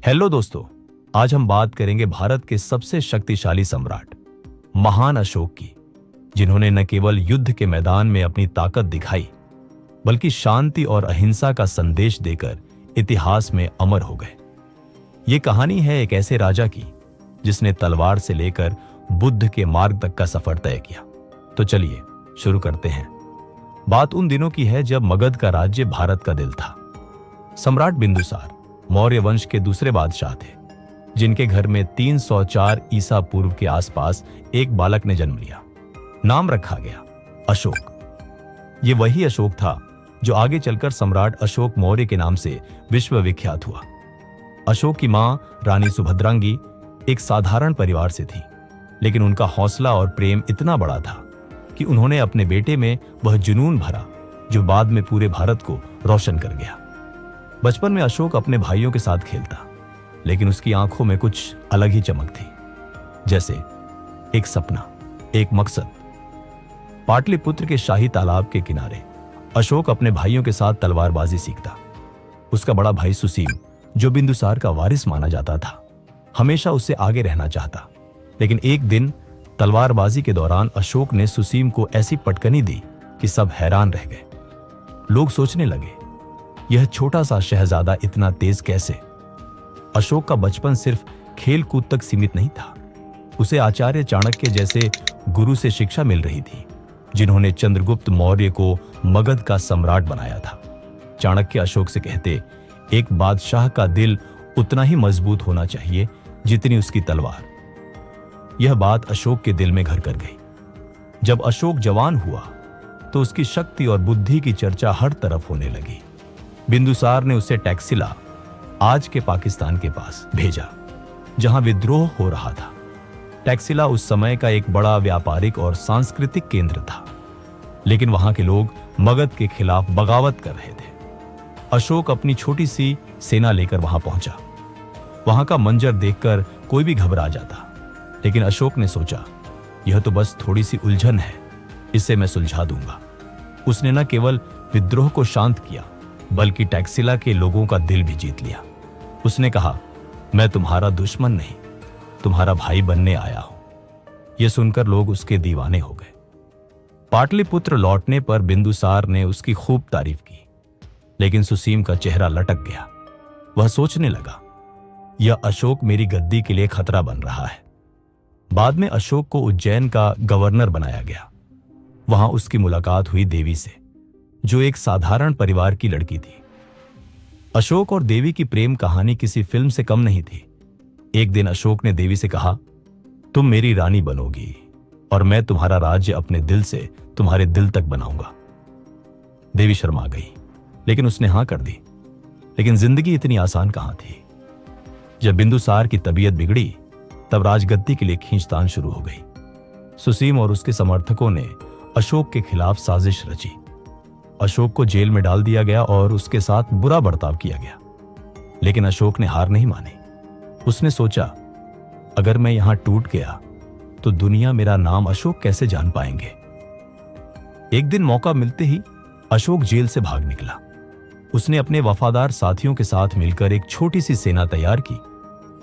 Hello दोस्तों, आज हम बात करेंगे भारत के सबसे शक्तिशाली सम्राट महान अशोक की, जिन्होंने न केवल युद्ध के मैदान में अपनी ताकत दिखाई, बल्कि शांति और अहिंसा का संदेश देकर इतिहास में अमर हो गए। ये कहानी है एक ऐसे राजा की जिसने तलवार से लेकर बुद्ध के मार्ग तक का सफर तय किया। तो चलिए शुरू करते हैं। बात उन दिनों की है जब मगध का राज्य भारत का दिल था। सम्राट बिंदुसार मौर्य वंश के दूसरे बादशाह थे, जिनके घर में 304 ईसा पूर्व के आसपास एक बालक ने जन्म लिया। नाम रखा गया अशोक। ये वही अशोक था जो आगे चलकर सम्राट अशोक मौर्य के नाम से विश्वविख्यात हुआ। अशोक की मां रानी सुभद्रांगी एक साधारण परिवार से थी, लेकिन उनका हौसला और प्रेम इतना बड़ा था कि उन्होंने अपने बेटे में वह जुनून भरा जो बाद में पूरे भारत को रोशन कर गया। बचपन में अशोक अपने भाइयों के साथ खेलता, लेकिन उसकी आंखों में कुछ अलग ही चमक थी, जैसे एक सपना, एक मकसद। पाटलिपुत्र के शाही तालाब के किनारे अशोक अपने भाइयों के साथ तलवारबाजी सीखता। उसका बड़ा भाई सुसीम, जो बिंदुसार का वारिस माना जाता था, हमेशा उससे आगे रहना चाहता। लेकिन एक दिन तलवारबाजी के दौरान अशोक ने सुसीम को ऐसी पटकनी दी कि सब हैरान रह गए। लोग सोचने लगे, यह छोटा सा शहजादा इतना तेज कैसे? अशोक का बचपन सिर्फ खेल कूद तक सीमित नहीं था। उसे आचार्य चाणक्य जैसे गुरु से शिक्षा मिल रही थी, जिन्होंने चंद्रगुप्त मौर्य को मगध का सम्राट बनाया था। चाणक्य अशोक से कहते, एक बादशाह का दिल उतना ही मजबूत होना चाहिए जितनी उसकी तलवार। यह बात अशोक के दिल में घर कर गई। जब अशोक जवान हुआ तो उसकी शक्ति और बुद्धि की चर्चा हर तरफ होने लगी। बिंदुसार ने उसे टैक्सिला, आज के पाकिस्तान के पास, भेजा, जहां विद्रोह हो रहा था। टैक्सिला उस समय का एक बड़ा व्यापारिक और सांस्कृतिक केंद्र था, लेकिन वहां के लोग मगध के खिलाफ बगावत कर रहे थे। अशोक अपनी छोटी सी सेना लेकर वहां पहुंचा। वहां का मंजर देखकर कोई भी घबरा जाता, लेकिन अशोक ने सोचा, यह तो बस थोड़ी सी उलझन है, इसे मैं सुलझा दूंगा। उसने न केवल विद्रोह को शांत किया, बल्कि टैक्सिला के लोगों का दिल भी जीत लिया। उसने कहा, मैं तुम्हारा दुश्मन नहीं, तुम्हारा भाई बनने आया हूं। यह सुनकर लोग उसके दीवाने हो गए। पाटलिपुत्र लौटने पर बिंदुसार ने उसकी खूब तारीफ की, लेकिन सुसीम का चेहरा लटक गया। वह सोचने लगा, यह अशोक मेरी गद्दी के लिए खतरा बन रहा है। बाद में अशोक को उज्जैन का गवर्नर बनाया गया। वहां उसकी मुलाकात हुई देवी से, जो एक साधारण परिवार की लड़की थी। अशोक और देवी की प्रेम कहानी किसी फिल्म से कम नहीं थी। एक दिन अशोक ने देवी से कहा, तुम मेरी रानी बनोगी और मैं तुम्हारा राज्य अपने दिल से तुम्हारे दिल तक बनाऊंगा। देवी शर्मा गई, लेकिन उसने हां कर दी। लेकिन जिंदगी इतनी आसान कहां थी। जब बिंदुसार की तबीयत बिगड़ी, तब राजगद्दी के लिए खींचतान शुरू हो गई। सुसीम और उसके समर्थकों ने अशोक के खिलाफ साजिश रची। अशोक को जेल में डाल दिया गया और उसके साथ बुरा बर्ताव किया गया। लेकिन अशोक ने हार नहीं मानी। उसने सोचा, अगर मैं यहां टूट गया तो दुनिया मेरा नाम अशोक कैसे जान पाएंगे। एक दिन मौका मिलते ही अशोक जेल से भाग निकला। उसने अपने वफादार साथियों के साथ मिलकर एक छोटी सी सेना तैयार की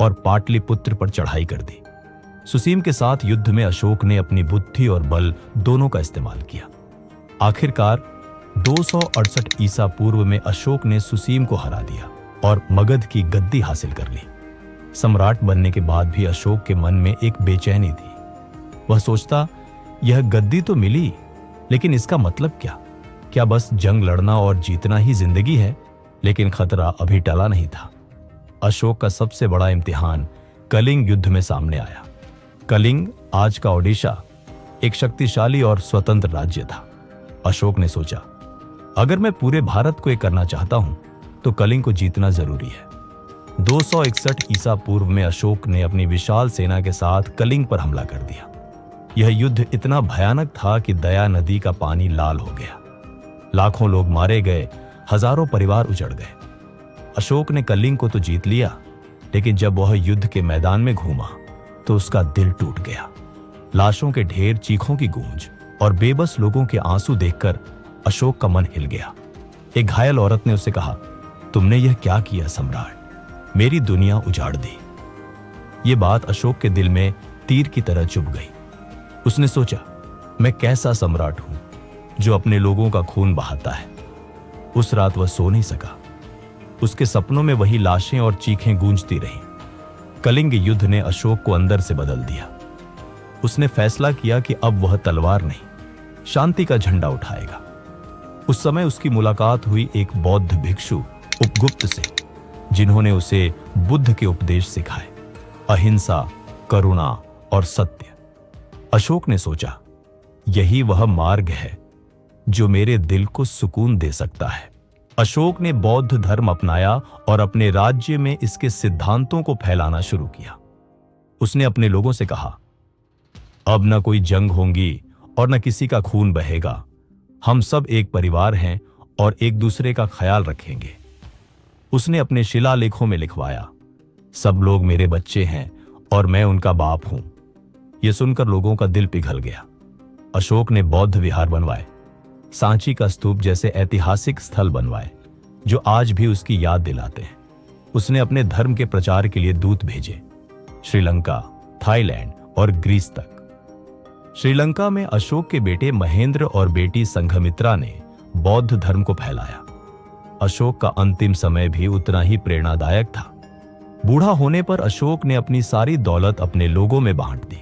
और पाटलिपुत्र पर चढ़ाई कर दी। सुसीम के साथ युद्ध में अशोक ने अपनी बुद्धि और बल दोनों का इस्तेमाल किया। आखिरकार 268 ईसा पूर्व में अशोक ने सुसीम को हरा दिया और मगध की गद्दी हासिल कर ली। सम्राट बनने के बाद भी अशोक के मन में एक बेचैनी थी। वह सोचता, यह गद्दी तो मिली, लेकिन इसका मतलब क्या? क्या बस जंग लड़ना और जीतना ही जिंदगी है? लेकिन खतरा अभी टला नहीं था। अशोक का सबसे बड़ा इम्तिहान कलिंग युद्ध में सामने आया। कलिंग, आज का ओडिशा, एक शक्तिशाली और स्वतंत्र राज्य था। अशोक ने सोचा, अगर मैं पूरे भारत को एक करना चाहता हूं तो कलिंग को जीतना जरूरी है। 261 ईसा पूर्व में अशोक ने अपनी विशाल सेना के साथ कलिंग पर हमला कर दिया। यह युद्ध इतना भयानक था कि दया नदी का पानी लाल हो गया। लाखों लोग मारे गए, हजारों परिवार उजड़ गए। अशोक ने कलिंग को तो जीत लिया, लेकिन जब वह युद्ध के मैदान में घूमा तो उसका दिल टूट गया। लाशों के ढेर, चीखों की गूंज और बेबस लोगों के आंसू देखकर अशोक का मन हिल गया। एक घायल औरत ने उससे कहा, तुमने यह क्या किया सम्राट? मेरी दुनिया उजाड़ दी। ये बात अशोक के दिल में तीर की तरह चुभ गई। उसने सोचा, मैं कैसा सम्राट हूं जो अपने लोगों का खून बहाता है। उस रात वह सो नहीं सका। उसके सपनों में वही लाशें और चीखें गूंजती रहीं। कलिंग युद्ध ने अशोक को अंदर से बदल दिया। उसने फैसला किया कि अब वह तलवार नहीं, शांति का झंडा उठाएगा। उस समय उसकी मुलाकात हुई एक बौद्ध भिक्षु उपगुप्त से, जिन्होंने उसे बुद्ध के उपदेश सिखाए, अहिंसा, करुणा और सत्य। अशोक ने सोचा, यही वह मार्ग है जो मेरे दिल को सुकून दे सकता है। अशोक ने बौद्ध धर्म अपनाया और अपने राज्य में इसके सिद्धांतों को फैलाना शुरू किया। उसने अपने लोगों से कहा, अब न कोई जंग होंगी और न किसी का खून बहेगा। हम सब एक परिवार हैं और एक दूसरे का ख्याल रखेंगे। उसने अपने शिलालेखों में लिखवाया, सब लोग मेरे बच्चे हैं और मैं उनका बाप हूं। यह सुनकर लोगों का दिल पिघल गया। अशोक ने बौद्ध विहार बनवाए, सांची का स्तूप जैसे ऐतिहासिक स्थल बनवाए जो आज भी उसकी याद दिलाते हैं। उसने अपने धर्म के प्रचार के लिए दूत भेजे, श्रीलंका, थाईलैंड और ग्रीस तक। श्रीलंका में अशोक के बेटे महेंद्र और बेटी संघमित्रा ने बौद्ध धर्म को फैलाया। अशोक का अंतिम समय भी उतना ही प्रेरणादायक था। बूढ़ा होने पर अशोक ने अपनी सारी दौलत अपने लोगों में बांट दी।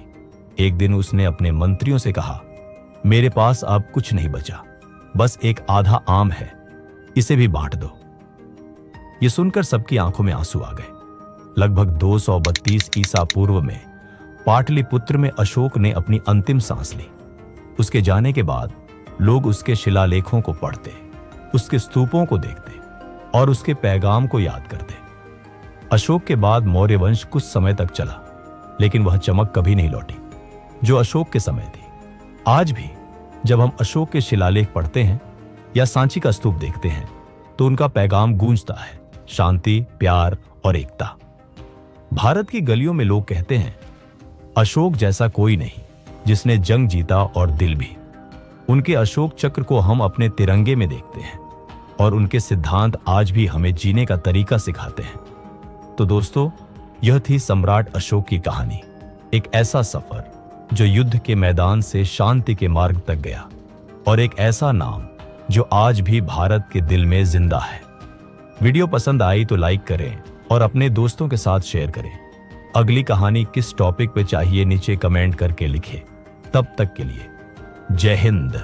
एक दिन उसने अपने मंत्रियों से कहा, मेरे पास अब कुछ नहीं बचा, बस एक आधा आम है, इसे भी बांट दो। यह सुनकर सबकी आंखों में आंसू आ गए। लगभग 232 ईसा पूर्व में पाटलिपुत्र में अशोक ने अपनी अंतिम सांस ली। उसके जाने के बाद लोग उसके शिलालेखों को पढ़ते, उसके स्तूपों को देखते और उसके पैगाम को याद करते। अशोक के बाद मौर्य वंश कुछ समय तक चला, लेकिन वह चमक कभी नहीं लौटी जो अशोक के समय थी। आज भी जब हम अशोक के शिलालेख पढ़ते हैं या सांची का स्तूप देखते हैं तो उनका पैगाम गूंजता है, शांति, प्यार और एकता। भारत की गलियों में लोग कहते हैं, अशोक जैसा कोई नहीं जिसने जंग जीता और दिल भी। उनके अशोक चक्र को हम अपने तिरंगे में देखते हैं और उनके सिद्धांत आज भी हमें जीने का तरीका सिखाते हैं। तो दोस्तों, यह थी सम्राट अशोक की कहानी। एक ऐसा सफर जो युद्ध के मैदान से शांति के मार्ग तक गया, और एक ऐसा नाम जो आज भी भारत के दिल में जिंदा है। वीडियो पसंद आई तो लाइक करें और अपने दोस्तों के साथ शेयर करें। अगली कहानी किस टॉपिक पे चाहिए नीचे कमेंट करके लिखें। तब तक के लिए जय हिंद।